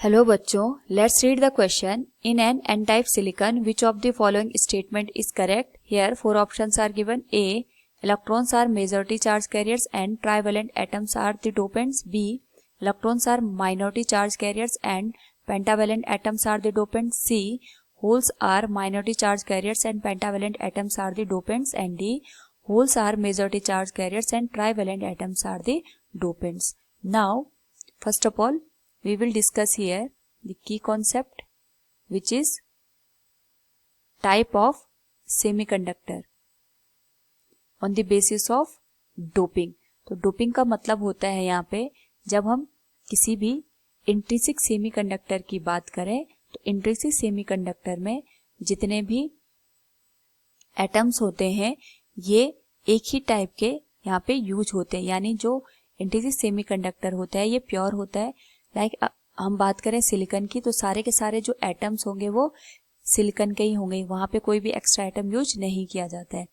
Hello बच्चों, let's read the question. In an n type silicon which of the following statement is correct? Here four options are given. A, electrons are majority charge carriers and trivalent atoms are the dopants. B, electrons are minority charge carriers and pentavalent atoms are the dopants. C, holes are minority charge carriers and pentavalent atoms are the dopants. And D, holes are majority charge carriers and trivalent atoms are the dopants. Now, first of all, we will discuss here the key concept, which is type of semiconductor on the basis of doping. तो doping का मतलब होता है यहाँ पे जब हम किसी भी इंट्रिंसिक सेमीकंडक्टर की बात करें तो इंट्रिंसिक सेमीकंडक्टर में जितने भी एटम्स होते हैं ये एक ही टाइप के यहाँ पे यूज होते हैं. यानी जो इंट्रिंसिक सेमीकंडक्टर होता है ये प्योर होता है. लाइक हम बात करें सिलिकॉन की तो सारे के सारे जो एटम्स होंगे वो सिलिकॉन के ही होंगे, वहां पे कोई भी एक्स्ट्रा एटम यूज नहीं किया जाता है.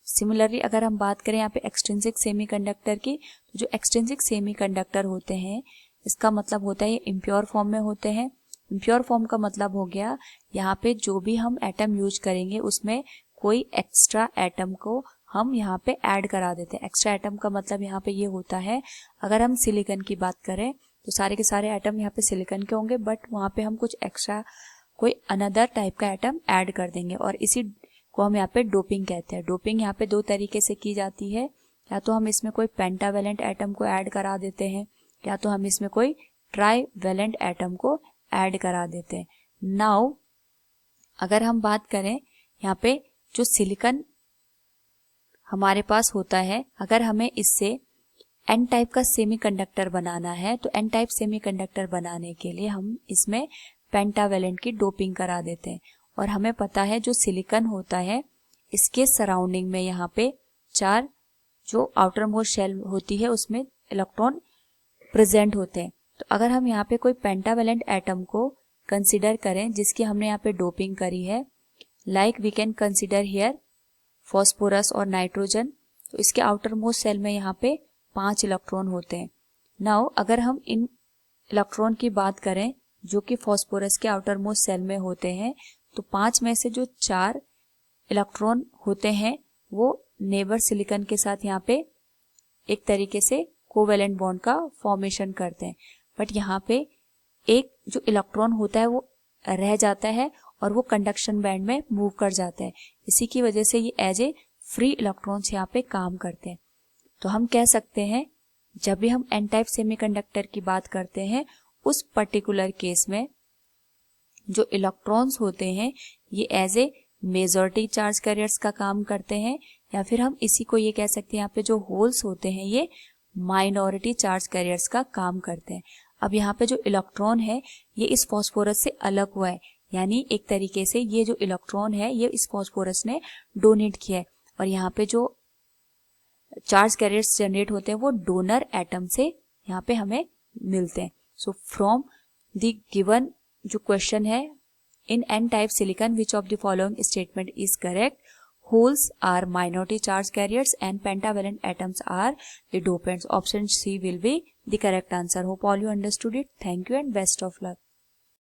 सिमिलरली अगर हम बात करें यहाँ पे एक्सट्रिंसिक सेमीकंडक्टर की तो जो एक्सट्रिंसिक सेमीकंडक्टर होते हैं इसका मतलब होता है ये इम्प्योर फॉर्म में होते हैं. इम्प्योर फॉर्म का मतलब हो गया यहाँ पे जो भी हम एटम यूज करेंगे उसमें कोई एक्स्ट्रा एटम को हम यहाँ पे ऐड करा देते हैं. एक्स्ट्रा एटम का मतलब यहाँ पे ये होता है अगर हम सिलिकॉन की बात करें तो सारे के सारे एटम यहाँ पे सिलिकॉन के होंगे बट वहाँ पे हम कुछ एक्स्ट्रा कोई अनदर टाइप का एटम ऐड कर देंगे और इसी को हम यहाँ पे डोपिंग कहते हैं. डोपिंग यहाँ पे दो तरीके से की जाती है, या तो हम इसमें कोई पेंटावेलेंट एटम को ऐड करा देते हैं या तो हम इसमें कोई ट्राईवेलेंट एटम को ऐड करा देते हैं. नाउ अगर हम बात करें यहाँ पे जो सिलिकॉन हमारे पास होता है, अगर हमें इससे एन टाइप का सेमीकंडक्टर बनाना है तो एन टाइप सेमीकंडक्टर बनाने के लिए हम इसमें पेंटावेलेंट की डोपिंग करा देते हैं. और हमें पता है जो सिलिकॉन होता है इसके सराउंडिंग में यहाँ पे चार जो आउटर मोस्ट शेल होती है उसमें इलेक्ट्रॉन प्रेजेंट होते हैं. तो अगर हम यहाँ पे कोई पेंटावेलेंट एटम को कंसिडर करें जिसकी हमने यहाँ पे डोपिंग करी है, like we can consider here phosphorus और नाइट्रोजन, तो इसके आउटर मोस्ट सेल में यहाँ पे 5 इलेक्ट्रॉन होते हैं. नाउ अगर हम इन इलेक्ट्रॉन की बात करें जो कि फॉस्फोरस के आउटर मोस्ट सेल में होते हैं तो 5 में से जो 4 इलेक्ट्रॉन होते हैं वो नेबर सिलिकॉन के साथ यहाँ पे एक तरीके से कोवेलेंट बॉन्ड का फॉर्मेशन करते हैं. बट यहाँ पे एक जो इलेक्ट्रॉन होता है वो रह जाता है और वो कंडक्शन बैंड में मूव कर जाता है. इसी की वजह से ये एज ए फ्री इलेक्ट्रॉन्स यहाँ पे काम करते हैं. तो हम कह सकते हैं जब भी हम एन टाइप सेमीकंडक्टर की बात करते हैं उस पर्टिकुलर केस में जो इलेक्ट्रॉन्स होते हैं ये as a majority charge carriers का काम करते हैं, या फिर हम इसी को ये कह सकते हैं यहाँ पे जो होल्स होते हैं ये माइनॉरिटी चार्ज कैरियर्स का काम करते हैं. अब यहाँ पे जो इलेक्ट्रॉन है ये इस फॉस्फोरस से अलग हुआ है, यानी एक तरीके से ये जो इलेक्ट्रॉन है ये इस फॉस्फोरस ने डोनेट किया है और यहाँ पे जो चार्ज कैरियर्स जनरेट होते हैं वो डोनर एटम से यहाँ पे हमें मिलते हैं. सो फ्रॉम द गिवन जो क्वेश्चन है in n type silicon which of the following statement is correct? Holes are minority charge carriers and pentavalent atoms are the dopants. Option C will be the correct answer. Hope all you understood it. Thank you and best of luck.